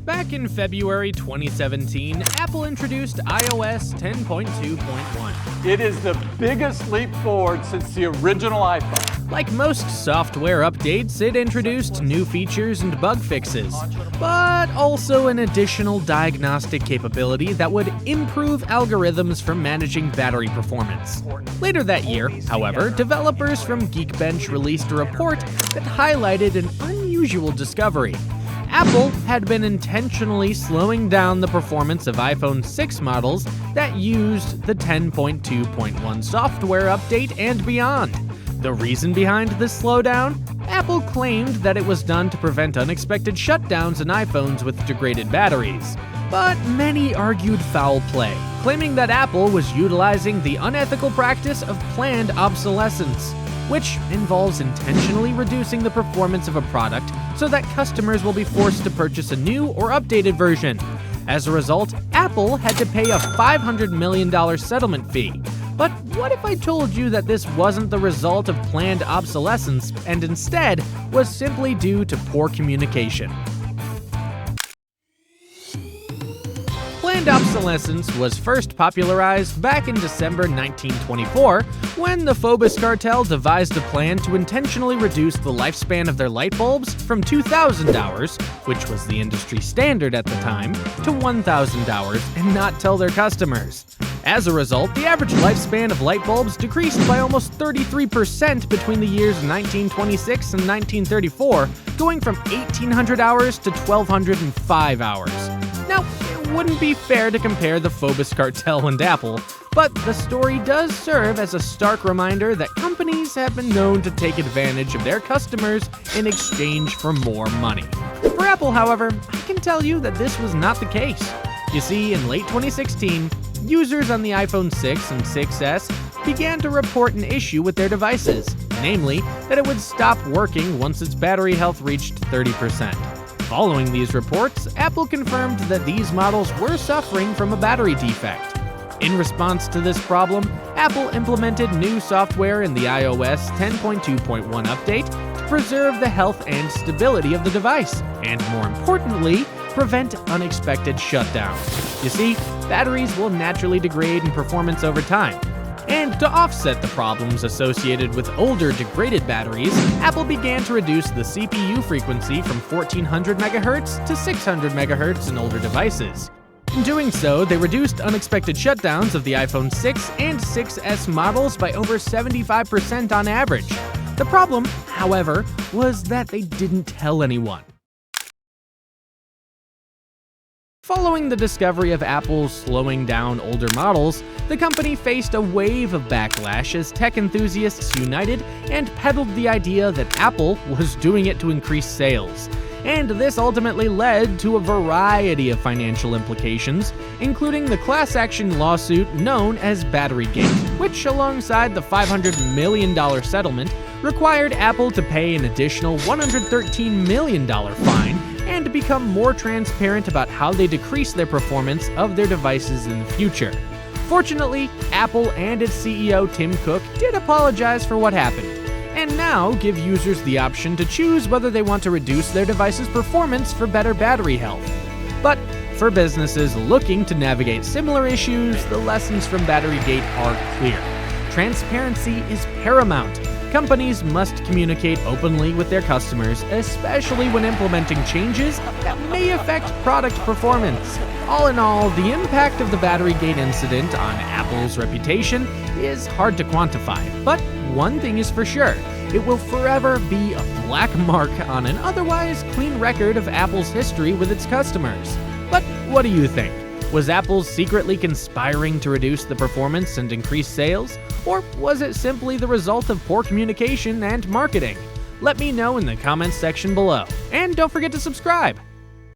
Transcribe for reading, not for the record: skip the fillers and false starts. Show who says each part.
Speaker 1: Back in February 2017, Apple introduced iOS 10.2.1.
Speaker 2: It is the biggest leap forward since the original iPhone.
Speaker 1: Like most software updates, it introduced new features and bug fixes, but also an additional diagnostic capability that would improve algorithms for managing battery performance. Later that year, however, developers from Geekbench released a report that highlighted an unusual discovery. Apple had been intentionally slowing down the performance of iPhone 6 models that used the 10.2.1 software update and beyond. The reason behind this slowdown? Apple claimed that it was done to prevent unexpected shutdowns in iPhones with degraded batteries. But many argued foul play, claiming that Apple was utilizing the unethical practice of planned obsolescence, which involves intentionally reducing the performance of a product so that customers will be forced to purchase a new or updated version. As a result, Apple had to pay a $500 million settlement fee. But what if I told you that this wasn't the result of planned obsolescence and instead was simply due to poor communication? Planned obsolescence was first popularized back in December 1924 when the Phobos cartel devised a plan to intentionally reduce the lifespan of their light bulbs from 2,000 hours, which was the industry standard at the time, to 1,000 hours and not tell their customers. As a result, the average lifespan of light bulbs decreased by almost 33% between the years 1926 and 1934, going from 1,800 hours to 1,205 hours. Now, it wouldn't be fair to compare the Phobos cartel and Apple, but the story does serve as a stark reminder that companies have been known to take advantage of their customers in exchange for more money. For Apple, however, I can tell you that this was not the case. You see, in late 2016, users on the iPhone 6 and 6S began to report an issue with their devices, namely that it would stop working once its battery health reached 30%. Following these reports, Apple confirmed that these models were suffering from a battery defect. In response to this problem, Apple implemented new software in the iOS 10.2.1 update to preserve the health and stability of the device, and more importantly, prevent unexpected shutdowns. You see, batteries will naturally degrade in performance over time. And to offset the problems associated with older degraded batteries, Apple began to reduce the CPU frequency from 1400 MHz to 600 MHz in older devices. In doing so, they reduced unexpected shutdowns of the iPhone 6 and 6S models by over 75% on average. The problem, however, was that they didn't tell anyone. Following the discovery of Apple slowing down older models, the company faced a wave of backlash as tech enthusiasts united and peddled the idea that Apple was doing it to increase sales. And this ultimately led to a variety of financial implications, including the class action lawsuit known as Batterygate, which, alongside the $500 million settlement, required Apple to pay an additional $113 million fine and to become more transparent about how they decrease their performance of their devices in the future. Fortunately, Apple and its CEO Tim Cook did apologize for what happened, and now give users the option to choose whether they want to reduce their device's performance for better battery health. But for businesses looking to navigate similar issues, the lessons from Batterygate are clear. Transparency is paramount. Companies must communicate openly with their customers, especially when implementing changes that may affect product performance. All in all, the impact of the Batterygate incident on Apple's reputation is hard to quantify, but one thing is for sure, it will forever be a black mark on an otherwise clean record of Apple's history with its customers. But what do you think? Was Apple secretly conspiring to reduce the performance and increase sales? Or was it simply the result of poor communication and marketing? Let me know in the comments section below. And don't forget to subscribe!